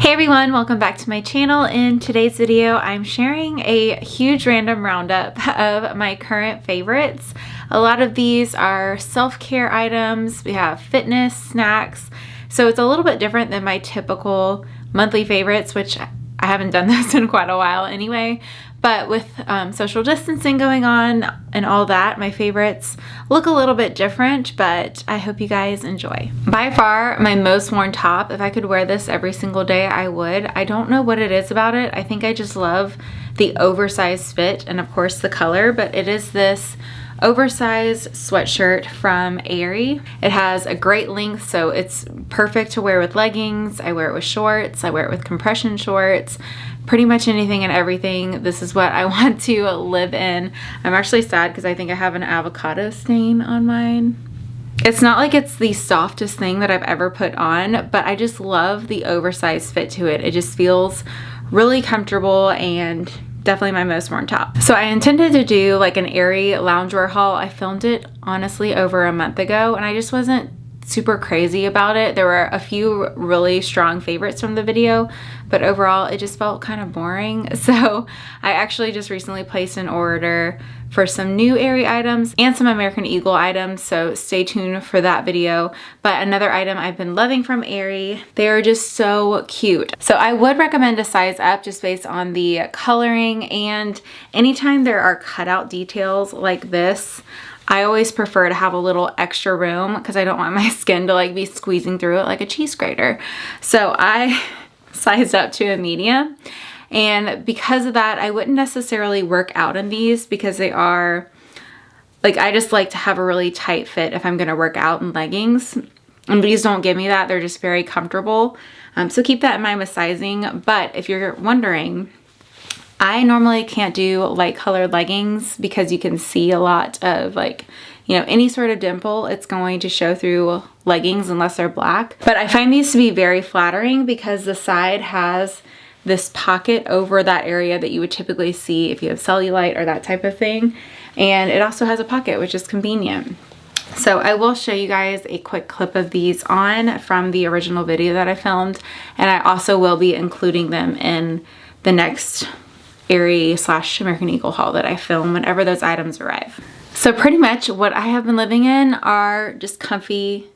Hey everyone, welcome back to my channel. In today's video, I'm sharing a huge random roundup of my current favorites. A lot of these are self-care items. We have fitness, snacks. So it's a little bit different than my typical monthly favorites, which I haven't done this in quite a while anyway. But with social distancing going on and all that, my favorites look a little bit different, but I hope you guys enjoy. By far, my most worn top, if I could wear this every single day, I would. I don't know what it is about it. I think I just love the oversized fit and of course the color, but it is this oversized sweatshirt from Aerie. It has a great length, so it's perfect to wear with leggings. I wear it with shorts. I wear it with compression shorts. Pretty much anything and everything. This is what I want to live in. I'm actually sad because I think I have an avocado stain on mine. It's not like it's the softest thing that I've ever put on, but I just love the oversized fit to it. It just feels really comfortable and definitely my most worn top. So I intended to do like an Aerie loungewear haul. I filmed it honestly over a month ago and I just wasn't super crazy about it. There were a few really strong favorites from the video, but overall it just felt kind of boring. So I actually just recently placed an order for some new Aerie items and some American Eagle items, so stay tuned for that video. But another item I've been loving from Aerie, they are just so cute. So I would recommend a size up just based on the coloring, and anytime there are cutout details like this, I always prefer to have a little extra room because I don't want my skin to like be squeezing through it like a cheese grater. So I sized up to a medium, and because of that, I wouldn't necessarily work out in these because they are like, I just like to have a really tight fit if I'm gonna work out in leggings, and these don't give me that. They're just very comfortable. So keep that in mind with sizing. But if you're wondering, I normally can't do light colored leggings because you can see a lot of like, you know, any sort of dimple, it's going to show through leggings unless they're black. But I find these to be very flattering because the side has this pocket over that area that you would typically see if you have cellulite or that type of thing. And it also has a pocket, which is convenient. So I will show you guys a quick clip of these on from the original video that I filmed. And I also will be including them in the next Aerie / American Eagle haul that I film whenever those items arrive. So pretty much what I have been living in are just comfy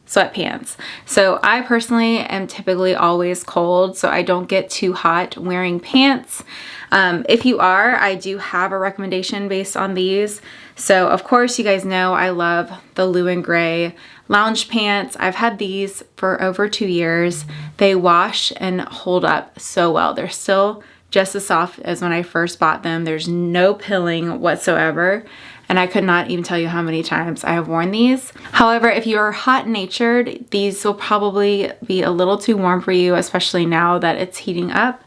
sweatpants. So I personally am typically always cold, so I don't get too hot wearing pants. If you are, I do have a recommendation based on these. So of course you guys know I love the Blue and Gray lounge pants. I've had these for over 2 years. They wash and hold up so well. They're still just as soft as when I first bought them. There's no pilling whatsoever, and I could not even tell you how many times I have worn these. However, if you are hot-natured, these will probably be a little too warm for you, especially now that it's heating up.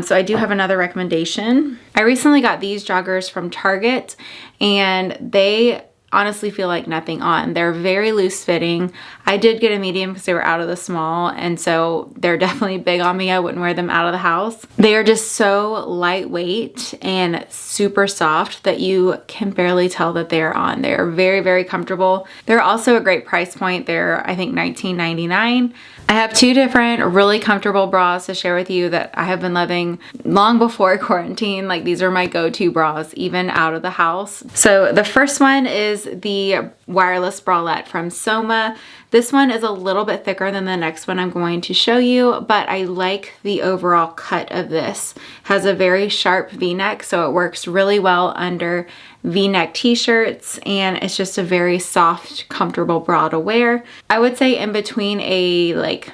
So I do have another recommendation. I recently got these joggers from Target, and they honestly feel like nothing on. They're very loose fitting. I did get a medium because they were out of the small, and so they're definitely big on me. I wouldn't wear them out of the house. They are just so lightweight and super soft that you can barely tell that they're on. They're very, very comfortable. They're also a great price point. They're, I think, $19.99. I have two different really comfortable bras to share with you that I have been loving long before quarantine. Like, these are my go-to bras, even out of the house. So the first one is the wireless bralette from Soma. This one is a little bit thicker than the next one I'm going to show you, but I like the overall cut of this. It has a very sharp V-neck, so it works really well under V-neck t-shirts, and it's just a very soft, comfortable bra to wear. I would say in between a like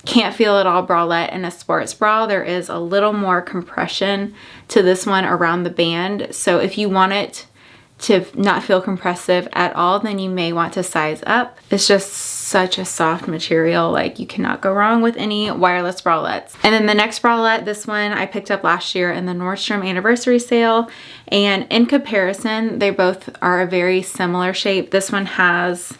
can't feel it all bralette and a sports bra, there is a little more compression to this one around the band. So if you want it to not feel compressive at all, then you may want to size up. It's just such a soft material, like you cannot go wrong with any wireless bralettes. And then the next bralette, this one I picked up last year in the Nordstrom anniversary sale, and in comparison they both are a very similar shape. This one has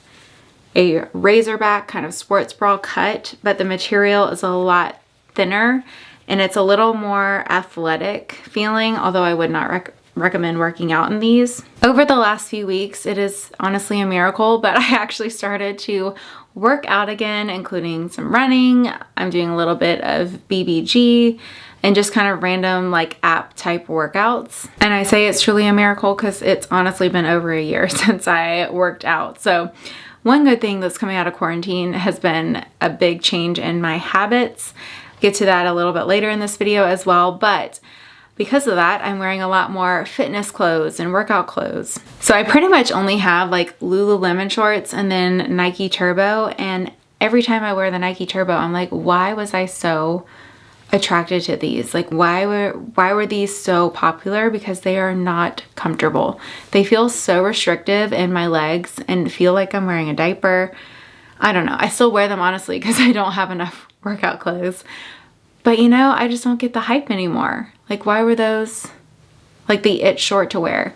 a razorback kind of sports bra cut, but the material is a lot thinner and it's a little more athletic feeling, although I would not recommend working out in these. Over the last few weeks, it is honestly a miracle, but I actually started to work out again, including some running. I'm doing a little bit of BBG and just kind of random like app type workouts. And I say it's truly a miracle because it's honestly been over a year since I worked out. So one good thing that's coming out of quarantine has been a big change in my habits. Get to that a little bit later in this video as well, but because of that, I'm wearing a lot more fitness clothes and workout clothes. So I pretty much only have like Lululemon shorts and then Nike Turbo, and every time I wear the Nike Turbo, I'm like, why was I so attracted to these? Like why were these so popular? Because they are not comfortable. They feel so restrictive in my legs and feel like I'm wearing a diaper. I don't know. I still wear them honestly because I don't have enough workout clothes. But you know, I just don't get the hype anymore. Like why were those like the it short to wear?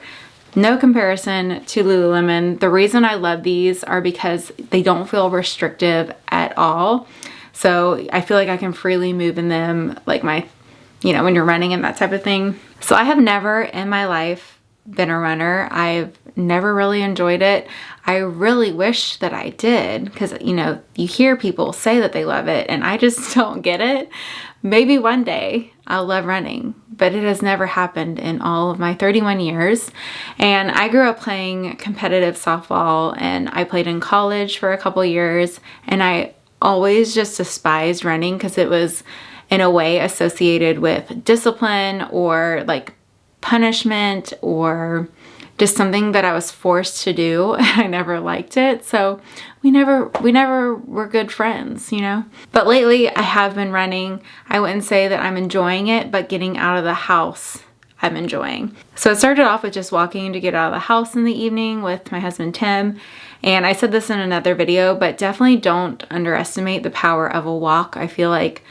No comparison to Lululemon. The reason I love these are because they don't feel restrictive at all. So I feel like I can freely move in them, like my, you know, when you're running and that type of thing. So I have never in my life been a runner. I've never really enjoyed it. I really wish that I did because, you know, you hear people say that they love it and I just don't get it. Maybe one day I'll love running, but it has never happened in all of my 31 years. And I grew up playing competitive softball and I played in college for a couple years, and I always just despised running because it was in a way associated with discipline or like punishment or just something that I was forced to do, and I never liked it. So we never were good friends, you know? But lately I have been running. I wouldn't say that I'm enjoying it, but getting out of the house I'm enjoying. So it started off with just walking to get out of the house in the evening with my husband Tim. And I said this in another video, but definitely don't underestimate the power of a walk. I feel like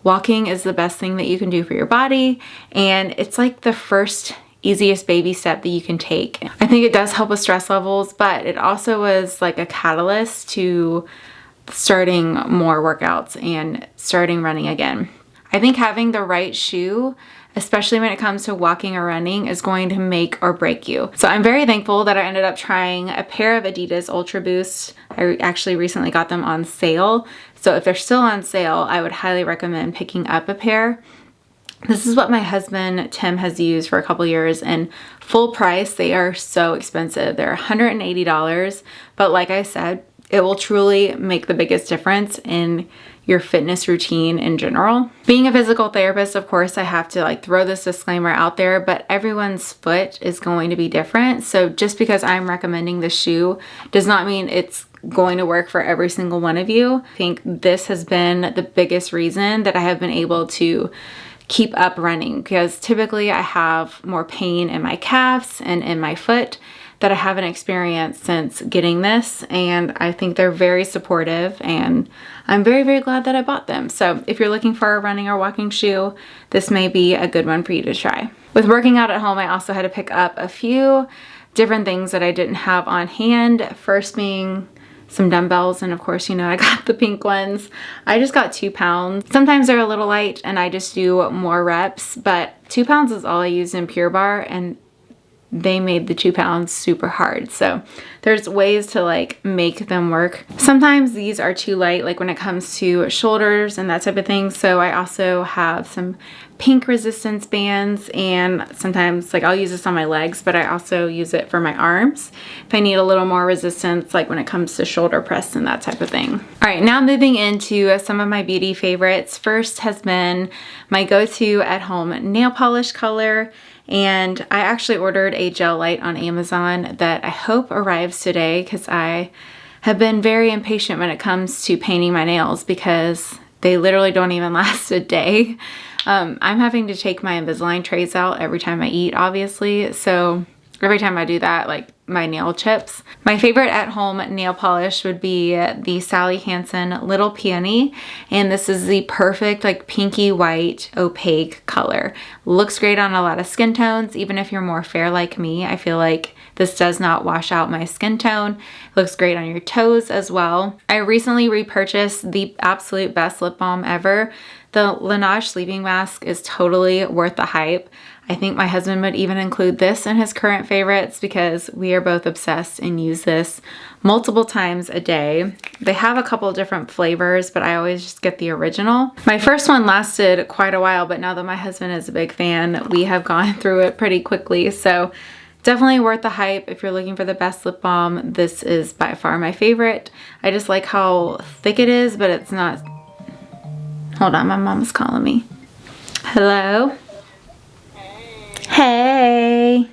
walking is the best thing that you can do for your body, and it's like the first easiest baby step that you can take. I think it does help with stress levels, but it also was like a catalyst to starting more workouts and starting running again. I think having the right shoe, especially when it comes to walking or running, is going to make or break you. So I'm very thankful that I ended up trying a pair of Adidas Ultra Boost. I actually recently got them on sale. So if they're still on sale, I would highly recommend picking up a pair. This is what my husband Tim has used for a couple years, and full price, they are so expensive. They're $180, but like I said, it will truly make the biggest difference in your fitness routine in general. Being a physical therapist, of course, I have to like throw this disclaimer out there, but everyone's foot is going to be different. So just because I'm recommending the shoe does not mean it's going to work for every single one of you. I think this has been the biggest reason that I have been able to keep up running, because typically I have more pain in my calves and in my foot that I haven't experienced since getting this, and I think they're very supportive, and I'm very, very glad that I bought them. So if you're looking for a running or walking shoe, this may be a good one for you to try. With working out at home, I also had to pick up a few different things that I didn't have on hand. First being some dumbbells, and of course, you know, I got the pink ones. I just got 2 pounds. Sometimes they're a little light and I just do more reps, but 2 pounds is all I use in Pure Barre, and they made the 2 pounds super hard. So there's ways to like make them work. Sometimes these are too light, like when it comes to shoulders and that type of thing. So I also have some pink resistance bands, and sometimes like I'll use this on my legs, but I also use it for my arms if I need a little more resistance, like when it comes to shoulder press and that type of thing. All right, now moving into some of my beauty favorites. First has been my go-to at home nail polish color. And I actually ordered a gel light on Amazon that I hope arrives today, because I have been very impatient when it comes to painting my nails because they literally don't even last a day. I'm having to take my Invisalign trays out every time I eat, obviously. So every time I do that, like my nail chips. My favorite at home nail polish would be the Sally Hansen Little Peony, and this is the perfect like pinky white opaque color. Looks great on a lot of skin tones, even if you're more fair like me. I feel like this does not wash out my skin tone. Looks great on your toes as well. I recently repurchased the absolute best lip balm ever. The Lash sleeping mask is totally worth the hype. I think my husband would even include this in his current favorites because we we are both obsessed and use this multiple times a day. They have a couple of different flavors, but I always just get the original. My first one lasted quite a while, but now that my husband is a big fan, we have gone through it pretty quickly. So definitely worth the hype. If you're looking for the best lip balm, this is by far my favorite. I just like how thick it is, but it's not. Hold on, my mom's calling me. Hello? Hey.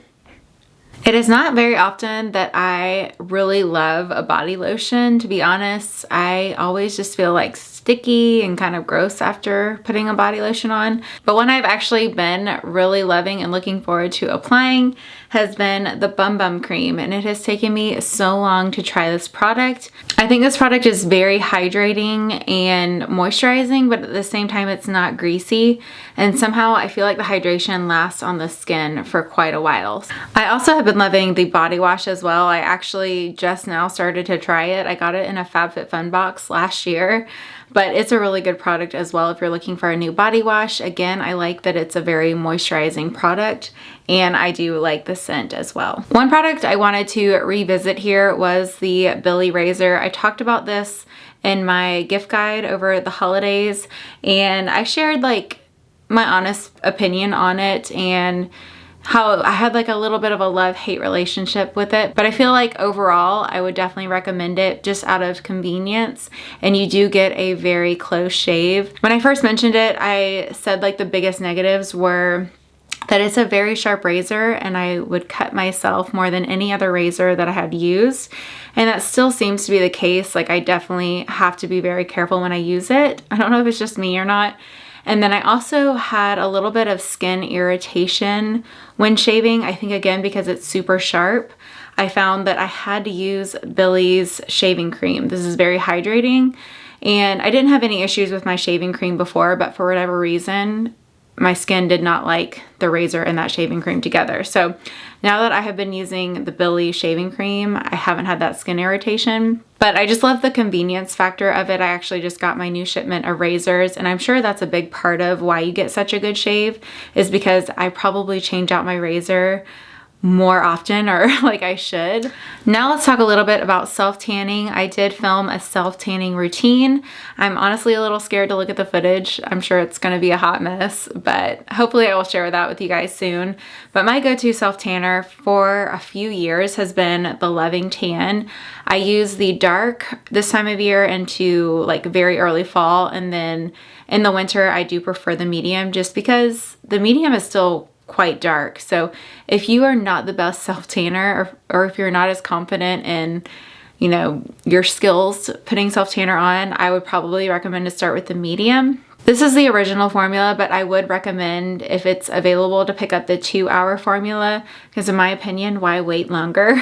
It is not very often that I really love a body lotion, to be honest. I always just feel like sticky and kind of gross after putting a body lotion on. But one I've actually been really loving and looking forward to applying has been the Bum Bum Cream, and it has taken me so long to try this product. I think this product is very hydrating and moisturizing, but at the same time it's not greasy, and somehow I feel like the hydration lasts on the skin for quite a while. I also have been loving the body wash as well. I actually just now started to try it. I got it in a FabFitFun box last year, but it's a really good product as well if you're looking for a new body wash. Again, I like that it's a very moisturizing product, and I do like the scent as well. One product I wanted to revisit here was the Billie razor. I talked about this in my gift guide over the holidays, and I shared like my honest opinion on it and how I had like a little bit of a love-hate relationship with it, but I feel like overall I would definitely recommend it just out of convenience, and you do get a very close shave. When I first mentioned it, I said like the biggest negatives were that it's a very sharp razor and I would cut myself more than any other razor that I had used, and that still seems to be the case. Like I definitely have to be very careful when I use it. I don't know if it's just me or not. And then I also had a little bit of skin irritation when shaving. I think again because it's super sharp. I found that I had to use Billie's shaving cream. This is very hydrating, and I didn't have any issues with my shaving cream before, but for whatever reason my skin did not like the razor and that shaving cream together. So now that I have been using the Billie shaving cream, I haven't had that skin irritation. But I just love the convenience factor of it. I actually just got my new shipment of razors, and I'm sure that's a big part of why you get such a good shave, is because I probably change out my razor more often, or like I should. Now let's talk a little bit about self-tanning. I did film a self-tanning routine. I'm honestly a little scared to look at the footage. I'm sure it's going to be a hot mess, but hopefully I will share that with you guys soon. But my go-to self-tanner for a few years has been the Loving Tan. I use the dark this time of year into like very early fall, and then in the winter I do prefer the medium just because the medium is still quite dark. So if you are not the best self-tanner, or if you're not as confident in, you know, your skills putting self-tanner on, I would probably recommend to start with the medium. This is the original formula, but I would recommend, if it's available, to pick up the 2-hour formula, because in my opinion, why wait longer?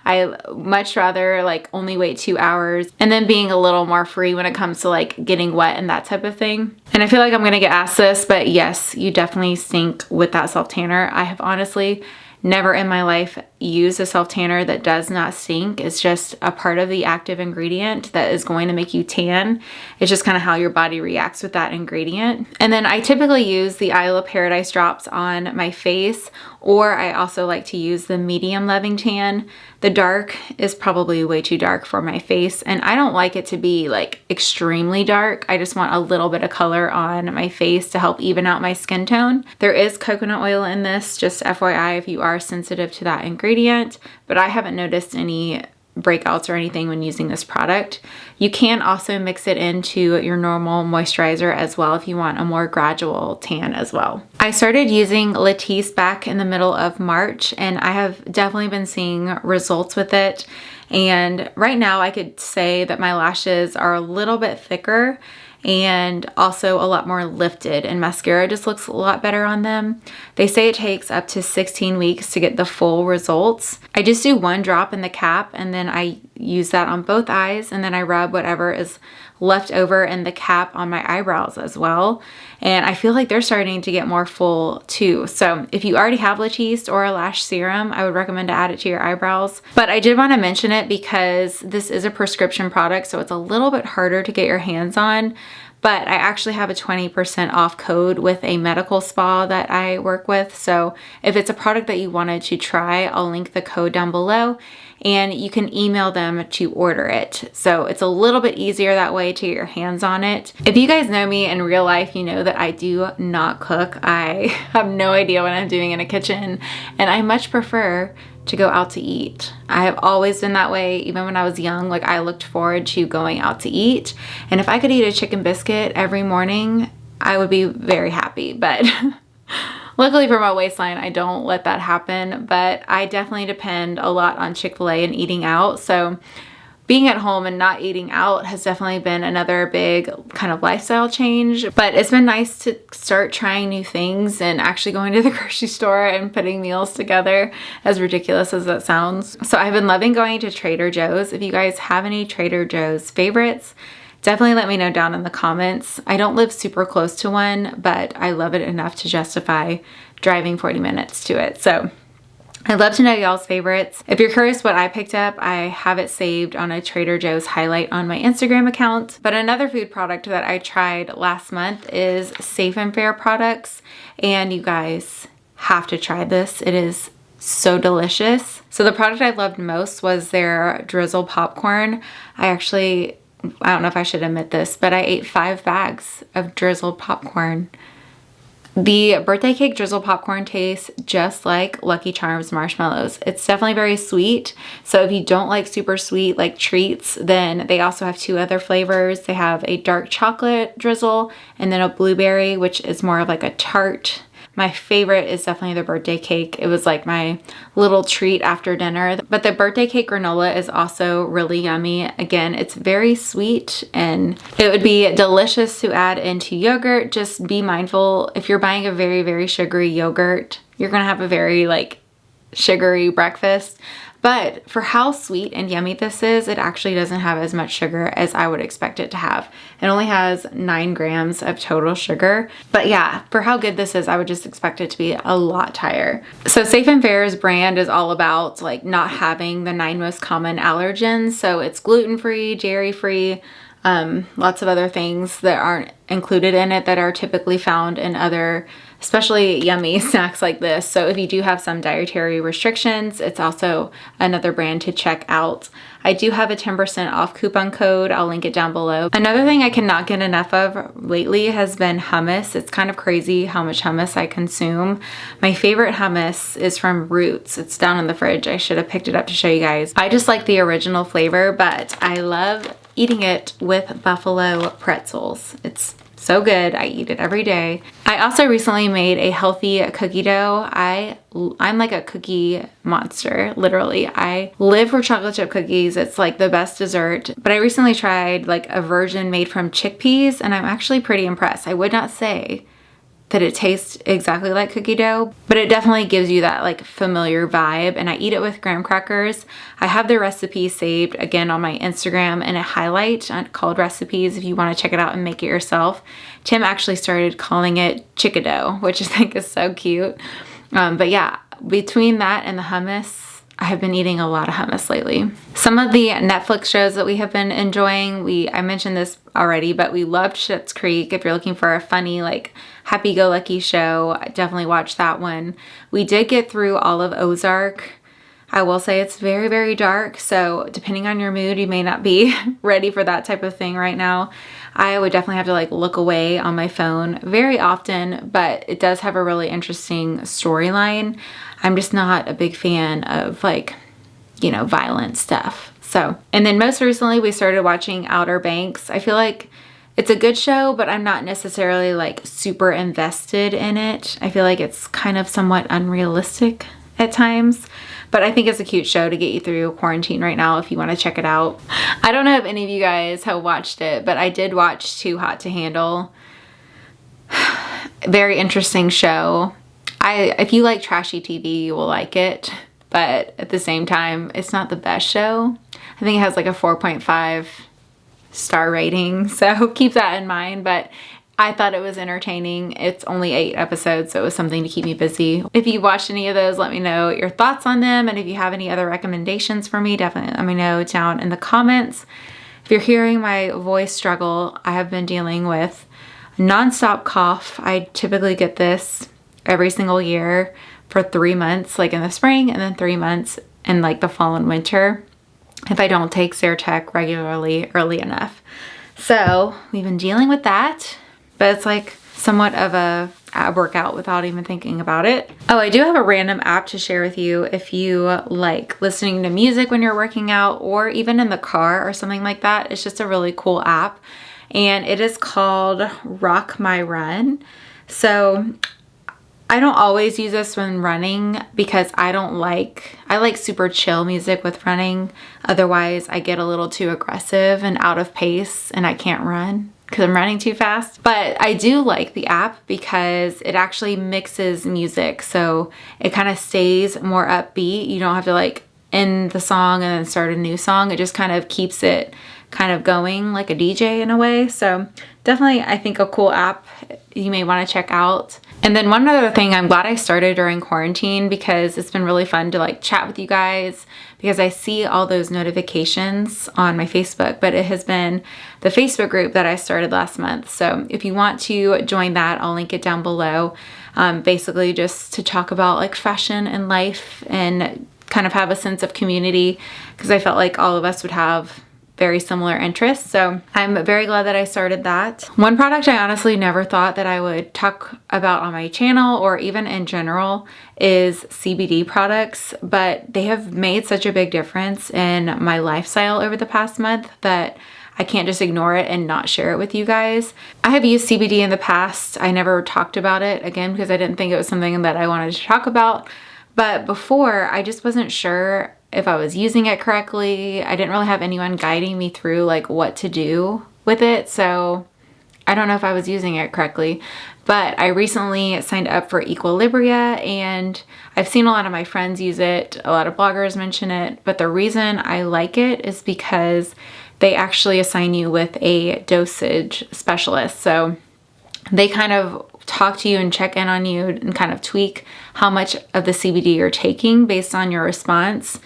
I much rather like only wait 2 hours and then being a little more free when it comes to like getting wet and that type of thing. And I feel like I'm gonna get asked this, but yes, you definitely stink with that self-tanner. I have honestly never in my life used a self-tanner that does not stink. It's just a part of the active ingredient that is going to make you tan. It's just kind of how your body reacts with that ingredient. And then I typically use the Isle of Paradise drops on my face, or I also like to use the medium Loving Tan. The dark is probably way too dark for my face, and I don't like it to be like extremely dark. I just want a little bit of color on my face to help even out my skin tone. There is coconut oil in this, just FYI if you are sensitive to that ingredient, but I haven't noticed any breakouts or anything when using this product. You can also mix it into your normal moisturizer as well if you want a more gradual tan as well. I started using Latisse back in the middle of March, and I have definitely been seeing results with it. And right now I could say that my lashes are a little bit thicker and also a lot more lifted, and mascara just looks a lot better on them. They say it takes up to 16 weeks to get the full results. I just do 1 drop in the cap, and then I use that on both eyes, and then I rub whatever is left over in the cap on my eyebrows as well. And I feel like they're starting to get more full too. So if you already have Latisse or a lash serum, I would recommend to add it to your eyebrows. But I did want to mention it because this is a prescription product, so it's a little bit harder to get your hands on. but I actually have a 20% off code with a medical spa that I work with. So if it's a product that you wanted to try, I'll link the code down below and you can email them to order it. So it's a little bit easier that way to get your hands on it. If you guys know me in real life, you know that I do not cook. I have no idea what I'm doing in a kitchen, and I much prefer to go out to eat. I have always been that way. Even when I was young, like I looked forward to going out to eat. And if I could eat a chicken biscuit every morning, I would be very happy. But luckily for my waistline, I don't let that happen. But I definitely depend a lot on Chick-fil-A and eating out. So being at home and not eating out has definitely been another big kind of lifestyle change. But it's been nice to start trying new things and actually going to the grocery store and putting meals together, as ridiculous as that sounds. So I've been loving going to Trader Joe's. If you guys have any Trader Joe's favorites, definitely let me know down in the comments. I don't live super close to one, but I love it enough to justify driving 40 minutes to it. So I'd love to know y'all's favorites. If you're curious what I picked up, I have it saved on a Trader Joe's highlight on my Instagram account. But another food product that I tried last month is Safe and Fair products. And you guys have to try this. It is so delicious. So the product I loved most was their drizzle popcorn. I don't know if I should admit this, but I ate 5 bags of drizzled popcorn. The birthday cake drizzle popcorn tastes just like Lucky Charms marshmallows. It's definitely very sweet. So if you don't like super sweet like treats, then they also have 2 other flavors. They have a dark chocolate drizzle and then a blueberry, which is more of like a tart. My favorite is definitely the birthday cake. It was like my little treat after dinner. But the birthday cake granola is also really yummy. Again, it's very sweet and it would be delicious to add into yogurt. Just be mindful, if you're buying a very, very sugary yogurt, you're gonna have a very like sugary breakfast. But for how sweet and yummy this is, it actually doesn't have as much sugar as I would expect it to have. It only has 9 grams of total sugar. But yeah, for how good this is, I would just expect it to be a lot higher. So Safe and Fair's brand is all about like not having the 9 most common allergens. So it's gluten-free, dairy-free, lots of other things that aren't included in it that are typically found in other, especially yummy snacks like this. So if you do have some dietary restrictions, it's also another brand to check out. I do have a 10% off coupon code. I'll link it down below. Another thing I cannot get enough of lately has been hummus. It's kind of crazy how much hummus I consume. My favorite hummus is from Roots. It's down in the fridge. I should have picked it up to show you guys. I just like the original flavor, but I love eating it with buffalo pretzels. It's so good. I eat it every day. I also recently made a healthy cookie dough. I'm like a cookie monster, literally. I live for chocolate chip cookies. It's like the best dessert. But I recently tried like a version made from chickpeas and I'm actually pretty impressed. I would not say that it tastes exactly like cookie dough, but it definitely gives you that like familiar vibe. And I eat it with graham crackers. I have the recipe saved again on my Instagram in a highlight called recipes if you want to check it out and make it yourself. Tim actually started calling it chickadoo, which I think is so cute. But yeah, between that and the hummus, I have been eating a lot of hummus lately. Some of the Netflix shows that we have been enjoying, I mentioned this already, but we loved Schitt's Creek. If you're looking for a funny, like happy-go-lucky show, definitely watch that one. We did get through all of Ozark. I will say it's very, very dark, so depending on your mood, you may not be ready for that type of thing right now. I would definitely have to like look away on my phone very often, but it does have a really interesting storyline. I'm just not a big fan of like, you know, violent stuff. So, and then most recently we started watching Outer Banks. I feel like it's a good show, but I'm not necessarily like super invested in it. I feel like it's kind of somewhat unrealistic at times, but I think it's a cute show to get you through quarantine right now if you want to check it out. I don't know if any of you guys have watched it, but I did watch Too Hot to Handle. Very interesting show. If you like trashy TV, you will like it, but at the same time, it's not the best show. I think it has like a 4.5 star rating, so keep that in mind, but I thought it was entertaining. It's only 8 episodes, so it was something to keep me busy. If you watched any of those, let me know your thoughts on them, and if you have any other recommendations for me, definitely let me know down in the comments. If you're hearing my voice struggle, I have been dealing with nonstop cough. I typically get this every single year for 3 months, like in the spring, and then 3 months in like the fall and winter if I don't take Zyrtec regularly early enough. So we've been dealing with that, but it's like somewhat of a workout without even thinking about it. Oh, I do have a random app to share with you if you like listening to music when you're working out or even in the car or something like that. It's just a really cool app, and it is called Rock My Run. So I don't always use this when running because I like super chill music with running. Otherwise, I get a little too aggressive and out of pace and I can't run because I'm running too fast. But I do like the app because it actually mixes music. So it kind of stays more upbeat. You don't have to like end the song and then start a new song. It just kind of keeps it kind of going like a DJ in a way. So definitely, I think a cool app you may want to check out. And then one other thing, I'm glad I started during quarantine because it's been really fun to like chat with you guys because I see all those notifications on my Facebook, but it has been the Facebook group that I started last month. So if you want to join that, I'll link it down below. Basically just to talk about like fashion and life and kind of have a sense of community because I felt like all of us would have very similar interests. So I'm very glad that I started that. One product I honestly never thought that I would talk about on my channel or even in general is CBD products, but they have made such a big difference in my lifestyle over the past month that I can't just ignore it and not share it with you guys. I have used CBD in the past. I never talked about it again because I didn't think it was something that I wanted to talk about. But before, I just wasn't sure if I was using it correctly. I didn't really have anyone guiding me through like what to do with it. So I don't know if I was using it correctly, but I recently signed up for Equilibria and I've seen a lot of my friends use it. A lot of bloggers mention it, but the reason I like it is because they actually assign you with a dosage specialist. So they kind of talk to you and check in on you and kind of tweak how much of the CBD you're taking based on your response.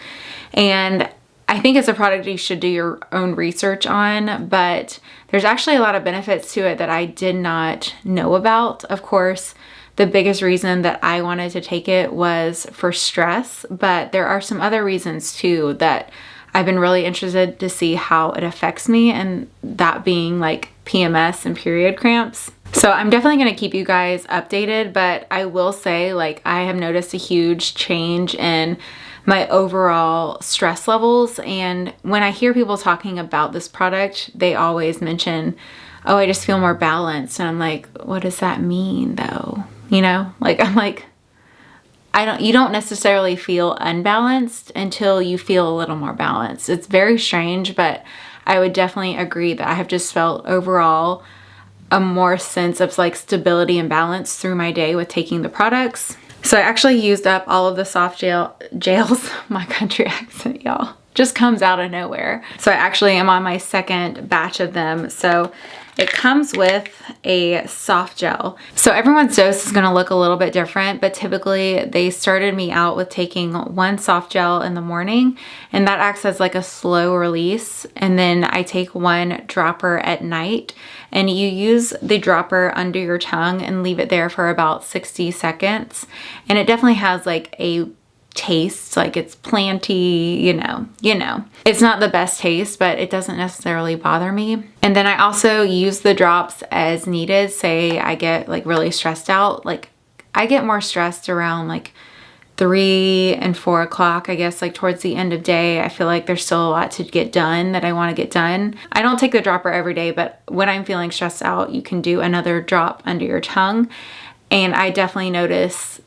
And I think it's a product you should do your own research on, but there's actually a lot of benefits to it that I did not know about. Of course, the biggest reason that I wanted to take it was for stress, but there are some other reasons too that I've been really interested to see how it affects me, and that being like PMS and period cramps. So I'm definitely going to keep you guys updated, but I will say like I have noticed a huge change in my overall stress levels. And when I hear people talking about this product, they always mention, oh, I just feel more balanced. And I'm like, what does that mean though? You know, like I'm like, you don't necessarily feel unbalanced until you feel a little more balanced. It's very strange, but I would definitely agree that I have just felt overall a more sense of like stability and balance through my day with taking the products. So I actually used up all of the soft gels. My country accent, y'all, just comes out of nowhere. So I actually am on my second batch of them. So it comes with a soft gel. So everyone's dose is going to look a little bit different, but typically they started me out with taking one soft gel in the morning, and that acts as like a slow release. And then I take one dropper at night, and you use the dropper under your tongue and leave it there for about 60 seconds. And it definitely has like a taste, like it's planty, you know. It's not the best taste, but it doesn't necessarily bother me. And then I also use the drops as needed. Say I get like really stressed out, like I get more stressed around like 3 and 4 o'clock, I guess, like towards the end of day. I feel like there's still a lot to get done that I want to get done. I don't take the dropper every day, but when I'm feeling stressed out, you can do another drop under your tongue. And I definitely notice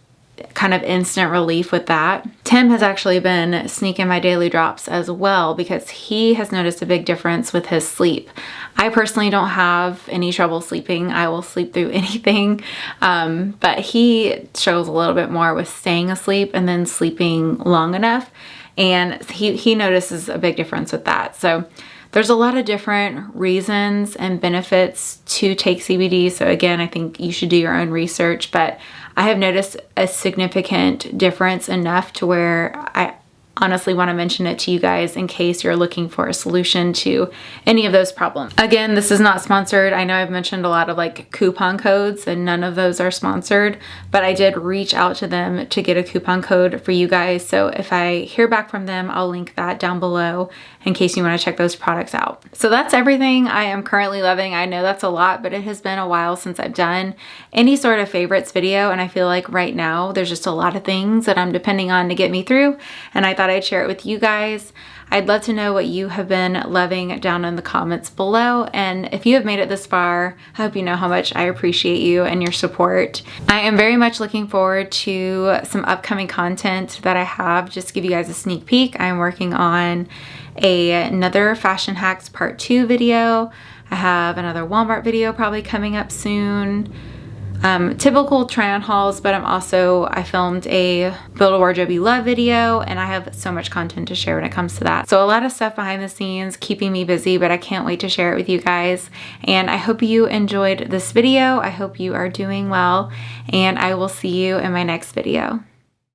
kind of instant relief with that. Tim has actually been sneaking my daily drops as well because he has noticed a big difference with his sleep. I personally don't have any trouble sleeping. I will sleep through anything, but he struggles a little bit more with staying asleep and then sleeping long enough, and he notices a big difference with that. So there's a lot of different reasons and benefits to take CBD. So again, I think you should do your own research, but I have noticed a significant difference enough to where honestly want to mention it to you guys in case you're looking for a solution to any of those problems. Again, this is not sponsored. I know I've mentioned a lot of like coupon codes and none of those are sponsored, but I did reach out to them to get a coupon code for you guys. So if I hear back from them, I'll link that down below in case you want to check those products out. So that's everything I am currently loving. I know that's a lot, but it has been a while since I've done any sort of favorites video. And I feel like right now there's just a lot of things that I'm depending on to get me through. And I thought I'd share it with you guys. I'd love to know what you have been loving down in the comments below. And if you have made it this far, I hope you know how much I appreciate you and your support. I am very much looking forward to some upcoming content that I have. Just to give you guys a sneak peek, I'm working on another Fashion Hacks Part 2 video. I have another Walmart video probably coming up soon. Typical try-on hauls, but I filmed a Build a Wardrobe You Love video, and I have so much content to share when it comes to that. So a lot of stuff behind the scenes keeping me busy, but I can't wait to share it with you guys. And I hope you enjoyed this video. I hope you are doing well, and I will see you in my next video.